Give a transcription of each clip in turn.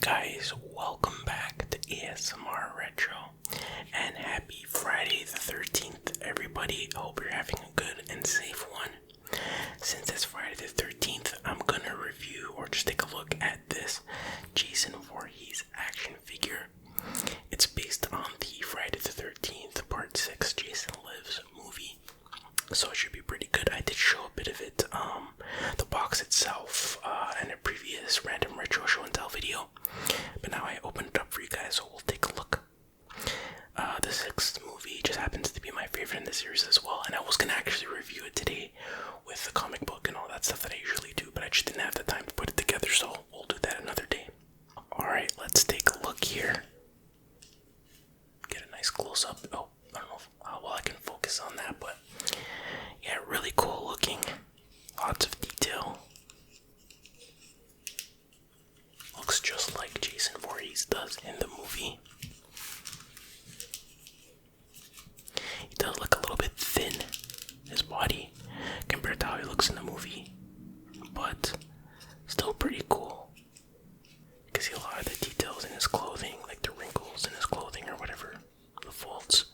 Guys, welcome back to ASMR Retro, and happy Friday the 13th, everybody. I hope you're having a good and safe one. Since it's Friday the 13th, I'm gonna review or just take a look at this Jason Voorhees action figure. It's based on the Friday the 13th Part 6 Jason Lives movie, so it should be pretty good. I did show a bit of it, the box itself, in a previous random retro show and tell video, but now I opened it up for you guys, so we'll take a look. The sixth movie just happens to be my favorite in the series as well, and I was gonna actually review it today with the comic book and all that stuff that I usually do, but I just didn't have the time to put it together, so we'll do that another day. Alright, let's take a look here. Get a nice close-up. Oh, I don't know how well I can focus on that, but yeah, really cool looking. Lots of detail. Looks just like Jason Voorhees does in the movie. He does look a little bit thin, his body, compared to how he looks in the movie, but still pretty cool. You can see a lot of the details in his clothing, like the wrinkles in his clothing or whatever, the folds.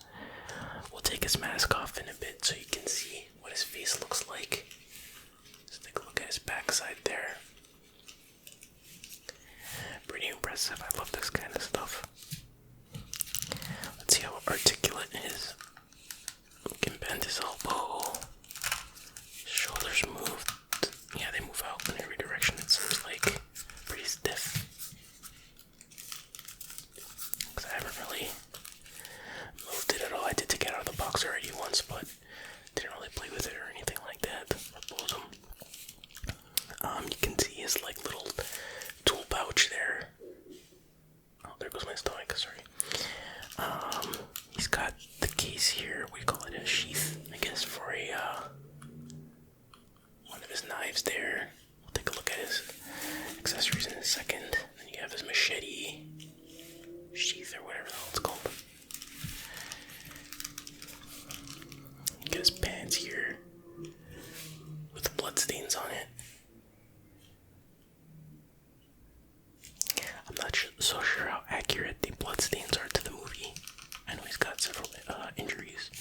We'll take his mask off in a bit so you can see what his face looks like. Let's take a look at his backside there. Pretty impressive. I love this kind of stuff. Let's see how articulate it is. We can bend his elbow. Shoulders move. Yeah, they move out in every direction. It seems like pretty stiff. Because I haven't really moved it at all. I did take it out of the box already once, but didn't really play with it or anything like that. You can see his like little tool pouch there. Oh, there goes my stomach, sorry. He's got the case here, we call it a sheath, I guess, for a one of his knives there. We'll take a look at his accessories in a second. Then you have his machete sheath or whatever the hell it's called. You get his pants here with bloodstains on it. I'm not so sure how accurate the bloodstains are to the movie. I know he's got several injuries,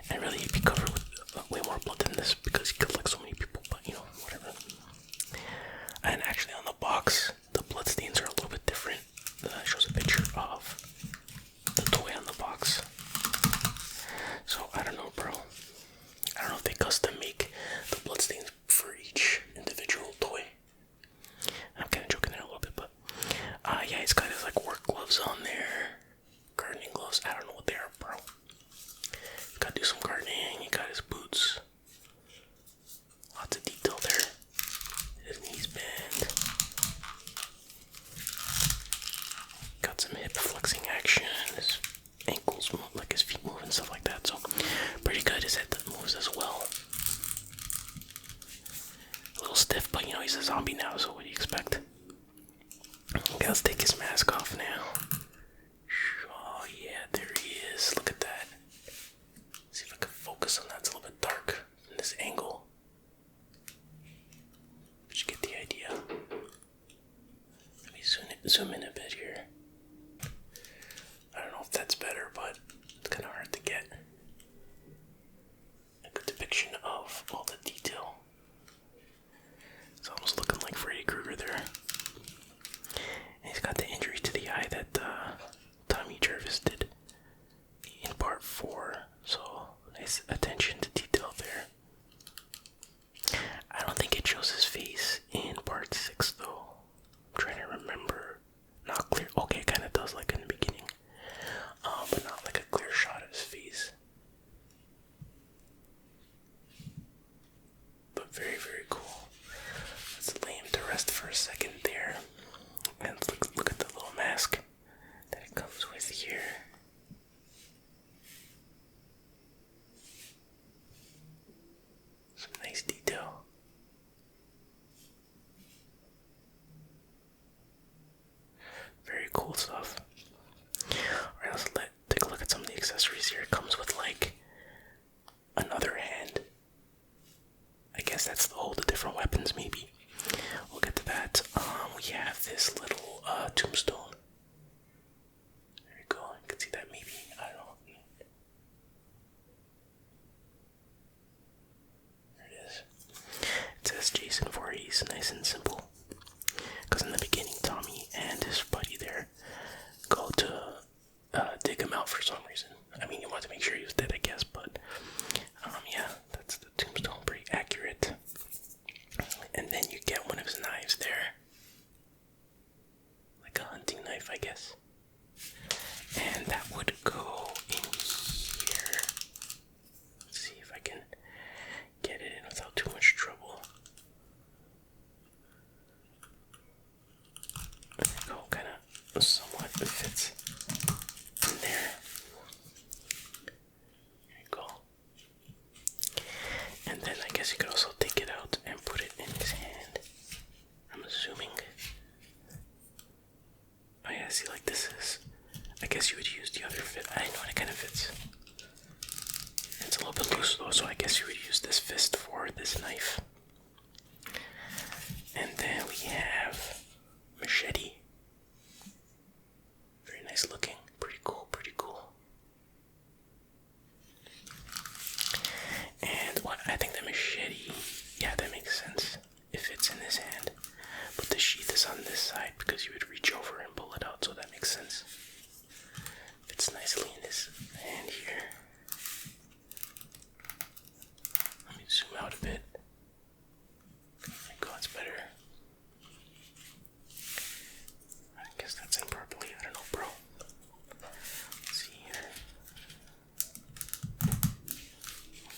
and really he'd be covered with way more blood than this because he killed like so many people, but you know, whatever. And actually on the box, the bloodstains are a little bit different. It shows a picture of the toy on the box. So I don't know, bro. I don't know if they custom make the bloodstains for each individual toy. I'm kind of joking there a little bit, but yeah, he's got his like work gloves on there, gardening gloves. I don't know what they are, bro. He's got to do some gardening. He got his boots. Lots of detail there. His knees bend. Got some hip flexing action. His ankles move, like his feet move and stuff like that. So pretty good. His head moves as well. A little stiff, but you know he's a zombie now, so what do you expect? Okay, let's take his mask off now. Oh yeah, there he is. Look at that. See if I can focus on that. It's a little bit dark from this angle. But you get the idea. Let me zoom in a bit here. I don't know if that's better, but it's kind of hard to get a good depiction of all the detail. It's almost looking like Freddy Krueger there. And he's got the injury to the eye that Tommy Jervis did in part 4. So nice attention to detail there. I don't think it shows his face in part 6 though. I'm trying to remember. Not clear. Okay, it kind of does like in the beginning. But not like a clear shot of his face. little tombstone. There you go. You can see that maybe. I don't know. There it is. It says Jason Voorhees, nice and simple. Because in the beginning, Tommy and his buddy there go to dig him out for some reason. I mean, you want to make sure he was dead, I guess, but yeah, that's the tombstone, pretty accurate. And then you get one of his knives there, like a hunting knife, I guess. And that would go in here. Let's see if I can get it in without too much trouble. There you go, kind of somewhat fits in there. There you go. And then I guess you could also take it out and put it in his hand. I'm assuming. Oh yeah, see, like this is. I guess you would use the other fit. I know it kind of fits. It's a little bit loose though, so I guess you would use this fist for this knife. And then we have machete. Very nice looking. Pretty cool, pretty cool. And what I think the machete, yeah, that makes sense. It fits in his hand. But the sheath is on this side because you would reach over and pull it out, so that makes sense. Fits nicely in his hand here. Let me zoom out a bit. There you go, it's better. I guess that's in properly. I don't know, bro. Let's see here.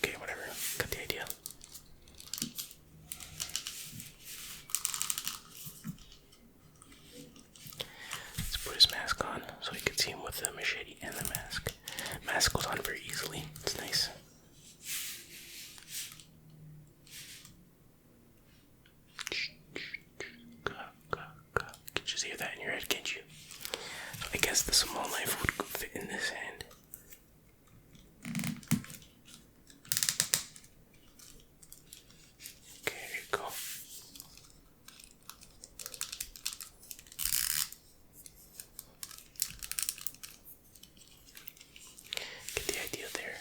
Okay, whatever. Got the idea. Let's put his mask on so you can see him with the machete and the mask. Mask goes on very easily. It's nice. Can you see that in your head, can't you? So I guess the small knife would fit in this hand. Okay, here you go. Get the idea there.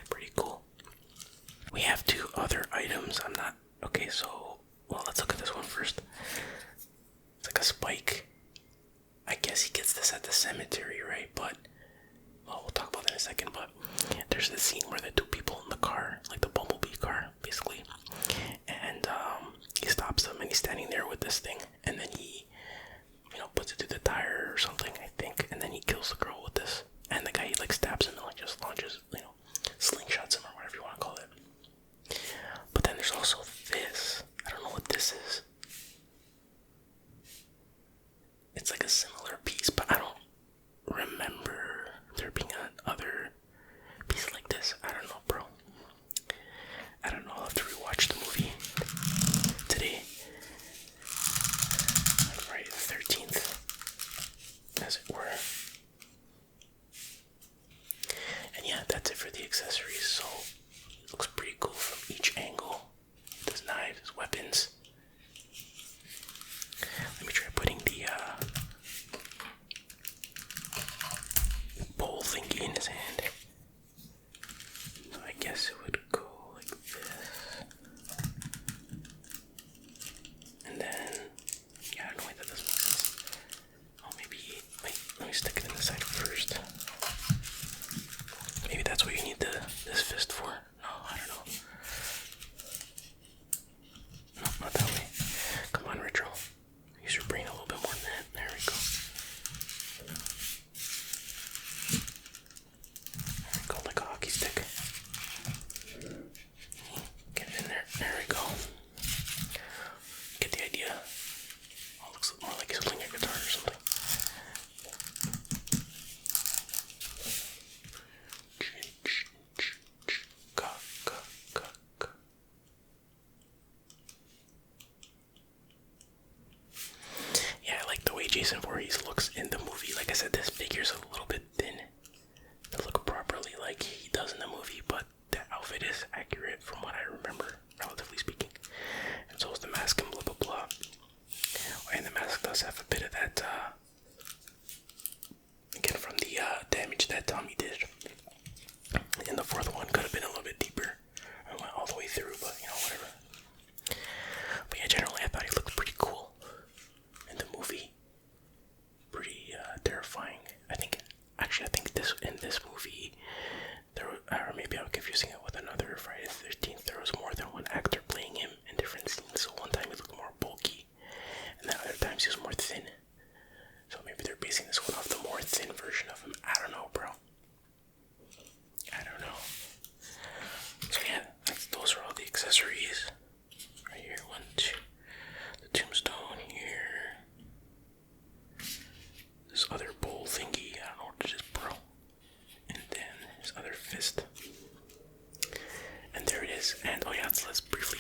Pretty cool. We have two other items. I'm not. Okay, so. Well, let's look at this one first. It's like a spike. I guess he gets this at the cemetery, right? But. Well, we'll talk about that in a second. But there's this scene where the two people in the car, like the bumblebee car, basically. And he stops them and he's standing there with this thing. And then he, puts it through the tire or something, I think. And then he kills the girl with this. And the guy, he like stabs him and like just launches, slingshots him or whatever you want to call it. But then there's also this. I don't know what this is. It's like a similar piece, but I don't remember there being another piece like this. I don't know, bro. I don't know. I'll have to rewatch the movie today. Friday the 13th, as it were. And yeah, that's it for the accessories. So it looks pretty cool from each angle. His knives, his weapons. Let me try putting the bowl thingy in his hand. So I guess it would go like this. And then, yeah, I don't know why that doesn't make sense. Oh, maybe, wait, let me stick it in the side first. Maybe that's what you need this fist for. No, I don't know. No, not that way. Come on, Retro. Use your brain a little bit more than that. There we go. There we go, like a hockey stick. Get it in there. There we go. Get the idea. Oh, looks more like he's playing a guitar or something. Yeah, I like the way Jason Voorhees looks in the movie. Like I said, this figure's a little bit thin to look properly like he does in the movie, but the outfit is accurate from what I remember, relatively these. Right here, 1, 2. The tombstone here. This other bowl thingy, I don't know what it is, bro. And then his other fist. And there it is. And oh yeah, let's briefly